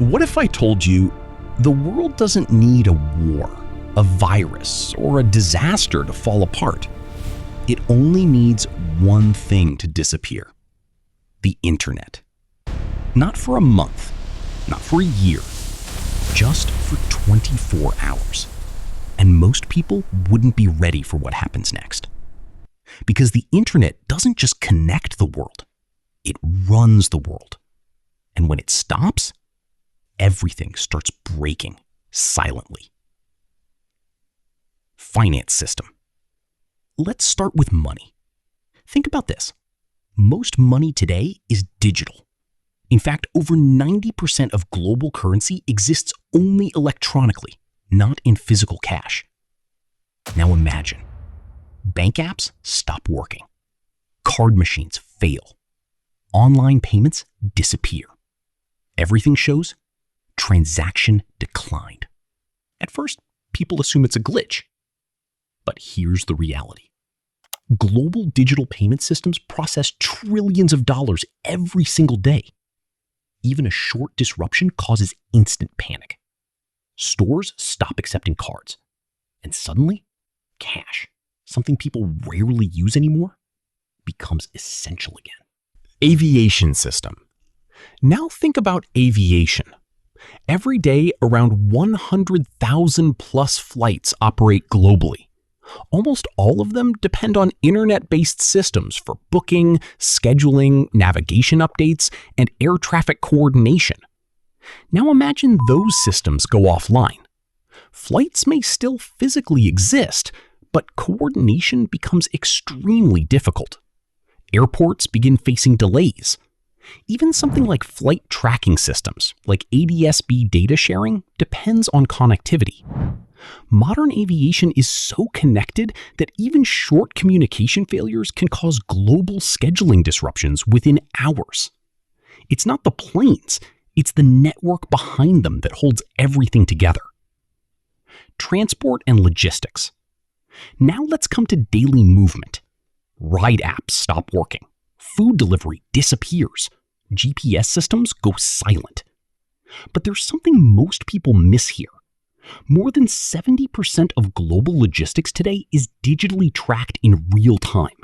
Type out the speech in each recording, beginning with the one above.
What if I told you the world doesn't need a war, a virus, or a disaster to fall apart? It only needs one thing to disappear: the internet. Not for a month, not for a year, just for 24 hours. And most people wouldn't be ready for what happens next. Because the internet doesn't just connect the world, it runs the world. And when it stops, everything starts breaking silently. Finance system. Let's start with money. Think about this. Most money today is digital. In fact, over 90% of global currency exists only electronically, not in physical cash. Now imagine, bank apps stop working. Card machines fail. Online payments disappear. Everything shows transaction declined. At first, people assume it's a glitch. But here's the reality. Global digital payment systems process trillions of dollars every single day. Even a short disruption causes instant panic. Stores stop accepting cards. And suddenly, cash, something people rarely use anymore, becomes essential again. Aviation system. Now think about aviation. Every day, around 100,000 plus flights operate globally. Almost all of them depend on internet-based systems for booking, scheduling, navigation updates, and air traffic coordination. Now imagine those systems go offline. Flights may still physically exist, but coordination becomes extremely difficult. Airports begin facing delays. Even something like flight tracking systems, like ADS-B data sharing, depends on connectivity. Modern aviation is so connected that even short communication failures can cause global scheduling disruptions within hours. It's not the planes, it's the network behind them that holds everything together. Transport and logistics. Now let's come to daily movement. Ride apps stop working. Food delivery disappears. GPS systems go silent. But there's something most people miss here. More than 70% of global logistics today is digitally tracked in real time.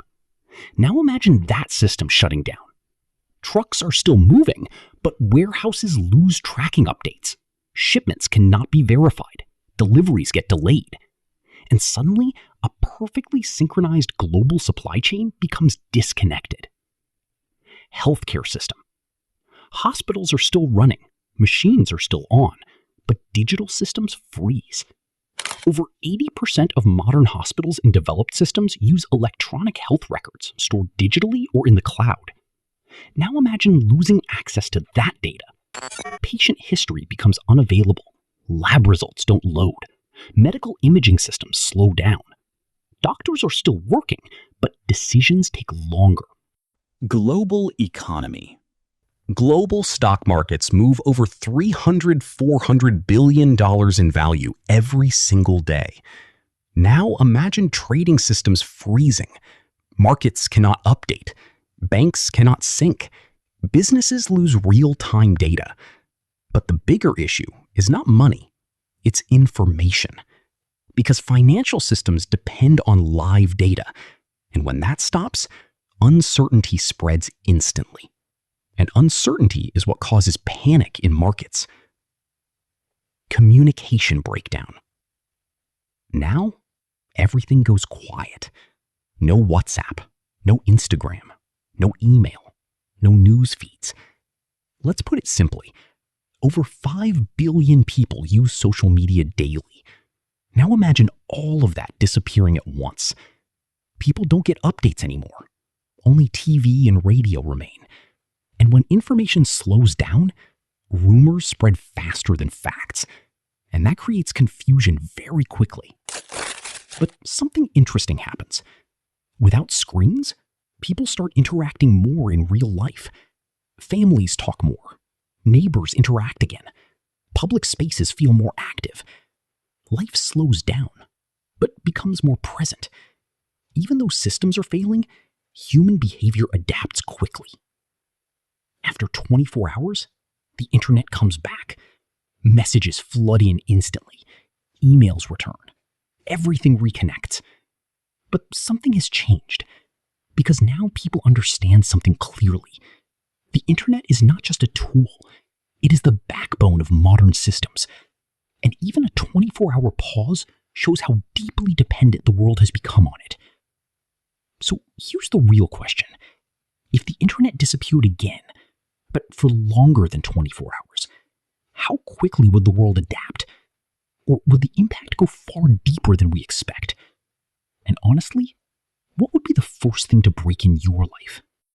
Now imagine that system shutting down. Trucks are still moving, but warehouses lose tracking updates. Shipments cannot be verified. Deliveries get delayed. And suddenly, a perfectly synchronized global supply chain becomes disconnected. Healthcare system. Hospitals are still running. Machines are still on. But digital systems freeze. Over 80% of modern hospitals in developed systems use electronic health records stored digitally or in the cloud. Now imagine losing access to that data. Patient history becomes unavailable. Lab results don't load. Medical imaging systems slow down. Doctors are still working, but decisions take longer. Global economy. Global stock markets move over $300–400 billion in value every single day. Now imagine trading systems freezing. Markets cannot update. Banks cannot sync. Businesses lose real-time data. But the bigger issue is not money, it's information. Because financial systems depend on live data. And when that stops, uncertainty spreads instantly. And uncertainty is what causes panic in markets. Communication breakdown. Now, everything goes quiet. No WhatsApp, no Instagram, no email, no news feeds. Let's put it simply. Over 5 billion people use social media daily. Now imagine all of that disappearing at once. People don't get updates anymore. Only TV and radio remain. And when information slows down, rumors spread faster than facts. And that creates confusion very quickly. But something interesting happens. Without screens, people start interacting more in real life. Families talk more. Neighbors interact again. Public spaces feel more active. Life slows down, but becomes more present. Even though systems are failing, human behavior adapts quickly. After 24 hours, the internet comes back. Messages flood in instantly. Emails return. Everything reconnects. But something has changed, because now people understand something clearly. The internet is not just a tool. It is the backbone of modern systems. And even a 24-hour pause shows how deeply dependent the world has become on it. So here's the real question. If the internet disappeared again, but for longer than 24 hours, how quickly would the world adapt? Or would the impact go far deeper than we expect? And honestly, what would be the first thing to break in your life?